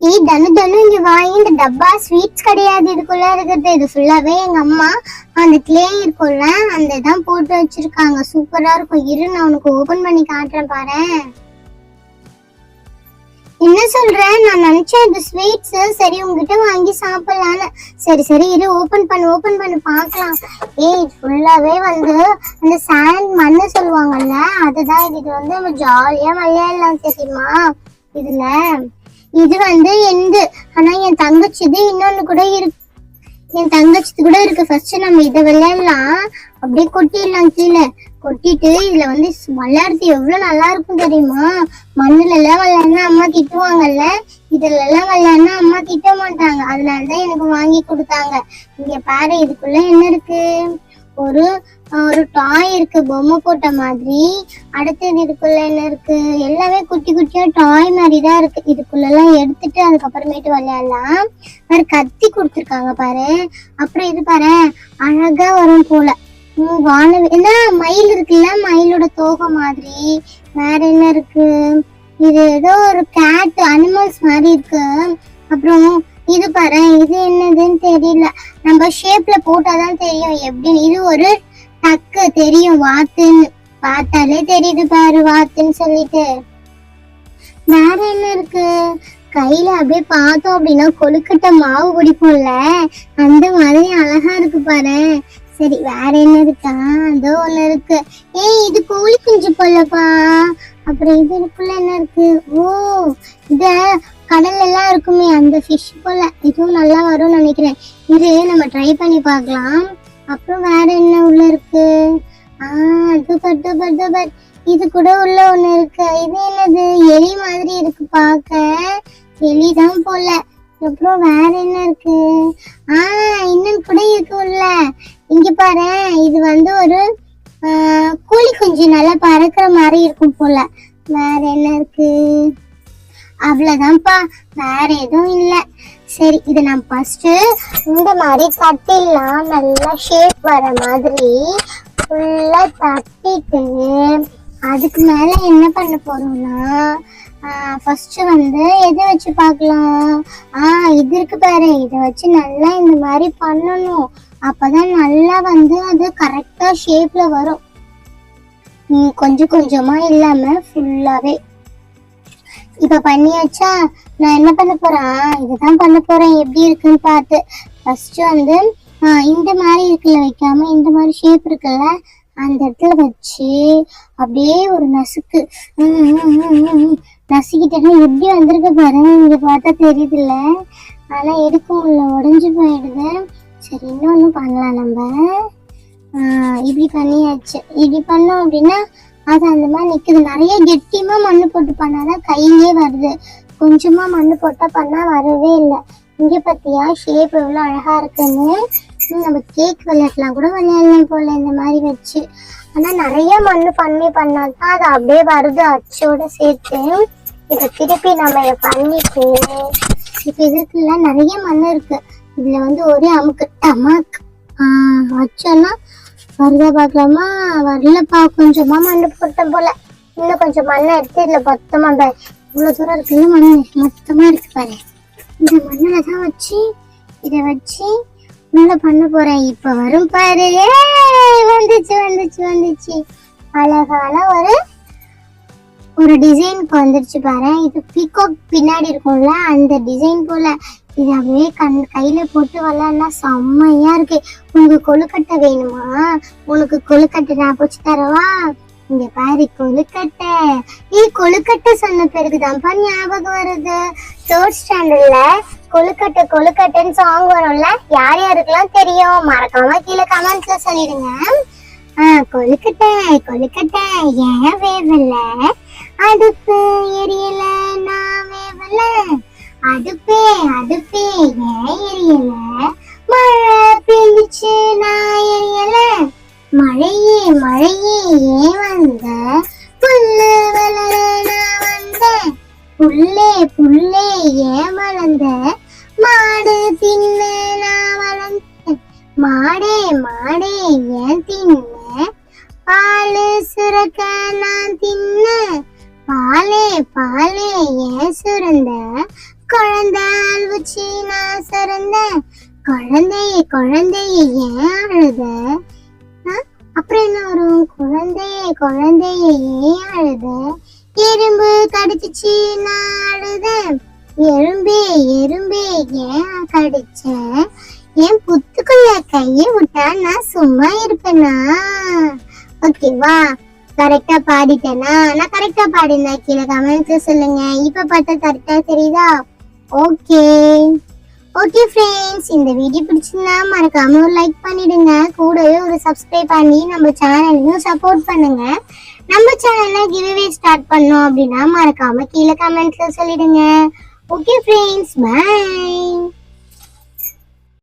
தனு தனு இங்க வாங்கி இந்த டப்பா ஸ்வீட்ஸ் கிடையாது, இதுக்குள்ள இருக்கிறது. இது ஃபுல்லாவே எங்க அம்மா அந்த கிளே இருக்கும்ல அந்த இதான் போட்டு வச்சிருக்காங்க. சூப்பரா இருக்கும். இரு நான் உனக்கு ஓபன் பண்ணி காட்டுறேன் பாரு. என்ன சொல்ற? நான் நினைச்சேன் இது ஸ்வீட்ஸ், சரி உங்ககிட்ட வாங்கி சாப்பிடலான்னு. சரி சரி இரு ஓபன் பண்ணு பாக்கலாம். இது ஃபுல்லாவே வந்து அந்த சாண்ட் மண்ணு சொல்லுவாங்கல்ல அதுதான். இது வந்து நம்ம ஜாலியா விளையாடலாம் தெரியுமா இதுல. இது வந்து எந்த ஆனா என் தங்கச்சிது இன்னொன்னு கூட இருக்கு. என் தங்கச்சிது கூட இருக்கு. ஃபர்ஸ்ட் நம்ம இதை விளையாடலாம். அப்படியே கொட்டிடலாம் கீழே. கொட்டிட்டு இதுல வந்து விளையாடுறது எவ்வளவு நல்லா இருக்கும் தெரியுமா. மண்ணுல எல்லாம் விளையாடுனா அம்மா திட்டுவாங்கல்ல, இதுல எல்லாம் விளையாடுனா அம்மா திட்ட மாட்டாங்க. அதனாலதான் எனக்கு வாங்கி கொடுத்தாங்க. இங்க பாரு இதுக்குள்ள என்ன இருக்கு. ஒரு ஒரு டாய் இருக்கு, பொம்மை போட்ட மாதிரி. அடுத்தது இதுக்குள்ள என்ன இருக்கு, எல்லாமே குட்டி குட்டியா டாய் மாதிரி தான் இருக்கு. இதுக்குள்ள எல்லாம் எடுத்துட்டு அதுக்கப்புறமேட்டு விளையாடலாம். வேற கத்தி கொடுத்துருக்காங்க பாரு. அப்புறம் இது பாரு அழகா வரும் போல. என்ன மயில் இருக்குல்ல, மயிலோட தோகை மாதிரி. வேற என்ன இருக்கு, இது ஏதோ ஒரு கேட் அனிமல்ஸ் மாதிரி இருக்கு. அப்புறம் இது பாரு, இது என்னதுன்னு தெரியல. நம்ம ஷேப்ல போட்டாதான் தெரியும் எப்படின்னு. இது ஒரு டக்கு தெரியும், வாத்துன்னு பார்த்தாலே தெரியுது பாரு, வாத்துன்னு சொல்லிட்டு. வேற என்ன இருக்கு, கையில அப்படியே பார்த்தோம் அப்படின்னா கொழுக்கட்டை மாவு பிடிக்கும்ல அந்த மாதிரி அழகா இருக்கு பாரு. சரி வேற என்ன இருக்கா, அதோ ஒண்ணு இருக்கு. இது கோழி குஞ்சு போலப்பா. அப்புறம் இது இருக்குள்ள என்ன இருக்கு, ஓ இத கடல்ல எல்லாம் இருக்குமே அந்த ஃபிஷ் போல. இதுவும் நல்லா வரும்னு நினைக்கிறேன். இது நம்ம ட்ரை பண்ணி பார்க்கலாம். அப்புறம் வேற என்ன உள்ள இருக்கு, இது கூட உள்ள ஒண்ணு இருக்கு. இது என்னது, எலி மாதிரி இருக்கு பார்க்க, எலிதான் போல. அப்புறம் வேற என்ன இருக்கு, இன்னும் கூட இருக்கு உள்ள. இங்க பாரு, இது வந்து ஒரு கோழி குஞ்சு நல்லா பறக்கிற மாதிரி இருக்கும் போல. வேற என்ன இருக்கு, அவ்வளவுதான்ப்பா, வேற எதுவும் இல்ல. சரி இதை நான் ஃபர்ஸ்ட் இந்த மாதிரி தட்டிடலாம். நல்லா ஷேப் வர மாதிரி ஃபுல்லா தட்டிட்டு அதுக்கு மேல என்ன பண்ண போறோம்னா, ஃபர்ஸ்ட் வந்து எதை வச்சு பார்க்கலாம். இது இருக்கு பாரு, இதை வச்சு நல்லா இந்த மாதிரி பண்ணணும். அப்பதான் நல்லா வந்து அது கரெக்டா ஷேப்ல வரும். கொஞ்சம் கொஞ்சமா இல்லாம ஃபுல்லாவே. இப்ப பண்ணியாச்சா, நான் என்ன பண்ண போறேன், இதுதான் பண்ண போறேன் எப்படி இருக்குன்னு பார்த்து. ஃபர்ஸ்ட் வந்து இந்த மாதிரி இருக்குல்ல வைக்காம இந்த மாதிரி ஷேப் இருக்குல்ல அந்த இடத்துல வச்சு அப்படியே ஒரு நசுக்கு நசுக்கிட்டேன்னா எப்படி வந்திருக்கு பாரு. இங்க பார்த்தா தெரியுது இல்ல, ஆனா எடுக்கும் உள்ள உடஞ்சு போயிடுது. சரி இன்னொன்னு பண்ணலாம் நம்ம. இப்படி பண்ணியாச்சு. இப்படி பண்ணோம் அப்படின்னா அது அந்த மாதிரி நிக்குது. நிறைய கெட்டியமா மண்ணு போட்டு பண்ணாதான் கையிலே வருது. கொஞ்சமா மண்ணு போட்டா பண்ணா வரவே இல்லை. இங்க பத்தியா ஷேப் எவ்வளவு அழகா இருக்குன்னு. நம்ம கேக் விளையாடலாம் கூட விளையாடலாம் போல இந்த மாதிரி வச்சு. ஆனா நிறைய மண்ணு பண்ணாதான் அது அப்படியே வருது அச்சோட சேர்த்து. இதை திருப்பி நம்ம இதை பண்ணிட்டு இப்ப இதுக்குள்ள நிறைய மண்ணு இருக்கு. இதுல வந்து ஒரே அமுக்கு டமாக் வச்சோன்னா வருதா பாக்கலாமா. வரலப்பா, கொஞ்சமா மண்ணு போட்டேன் போல. இன்னும் கொஞ்சம் மண்ணை எடுத்து இதுல மொத்தமா இவ்வளவு தூரம் இருக்குல்ல மண்ணு மொத்தமா இருக்கு பாரு. இந்த மண்ணுல தான் வச்சு இதை வச்சு உள்ள பண்ண போறேன். இப்ப வரும் பாரு. வந்துச்சு அழகான ஒரு டிசைனுக்கு வந்துருச்சு பாரு. இது பீகாக் பின்னாடி இருக்கும்ல அந்த டிசைன் போல. இது அப்படியே கையில போட்டு விளையாடனா செம்மையா இருக்கு. உனக்கு கொழுக்கட்டை வேணுமா, உனக்கு கொழுக்கட்டை நான் போச்சு தரவா. இங்க பாரு கொழுக்கட்டை. கொழுக்கட்டை சொன்ன பிறகுதான்ப்பா ஞாபகம் வருது, 3rd ஸ்டாண்டர்ட்ல கொழுக்கட்டைன்னு சாங் வரும்ல, யார் யாருக்கெல்லாம் தெரியும் மறக்காம கீழே கமெண்ட்ஸ்ல சொல்லிடுங்க. கொழுக்கட்டை ஏன் வேவல, அடுப்பு எரியல நான் வேவல, அடுப்பே ஏன் எரியல, மழை பெஞ்சிச்சு நான் எரியல, மழையே ஏன் வந்த, புல்லு வளர நான் வந்த, புல்லே ஏன் வளர்ந்த, மாடு தின்ன நான் வளர்ந்த, மாடே ஏன் தின்ன, பாலு சுரக்க நான் தின்ன, பாலே ஏன் சுரந்த, குழந்தை அழுவுச்சு நான் சிறந்தேன், குழந்தையே குழந்தையே ஏன் அழுத? அப்புறம் என்ன வரும்? குழந்தையே குழந்தையே ஏன் அழுத? எறும்பு கடிச்சிச்சு நான் அழுதேன், எறும்பே எறும்பே ஏன் கடிச்ச? என் புத்துக்குள்ள கையை விட்டா நான் சும்மா இருப்பேனா? ஓகேவா? கரெக்டா பாடிட்டேனா? நான் கரெக்டா பாடினா கீழே கமெண்ட்ஸ்ல சொல்லுங்க. இப்ப பார்த்தா கரெக்டா தெரியுதா? ஓகே ஓகே ஃப்ரெண்ட்ஸ், இந்த வீடியோ பிடிச்சிருந்தா மறக்காம ஒரு லைக் பண்ணிடுங்க. கூடவே ஒரு சப்ஸ்கிரைப் பண்ணி நம்ம சேனலையும் சப்போர்ட் பண்ணுங்க. நம்ம சேனல்ல கிவ்அவே ஸ்டார்ட் பண்ணோம் அப்படின்னா மறக்காம கீழே கமெண்ட்ஸ்ல சொல்லிடுங்க. Okay friends, by.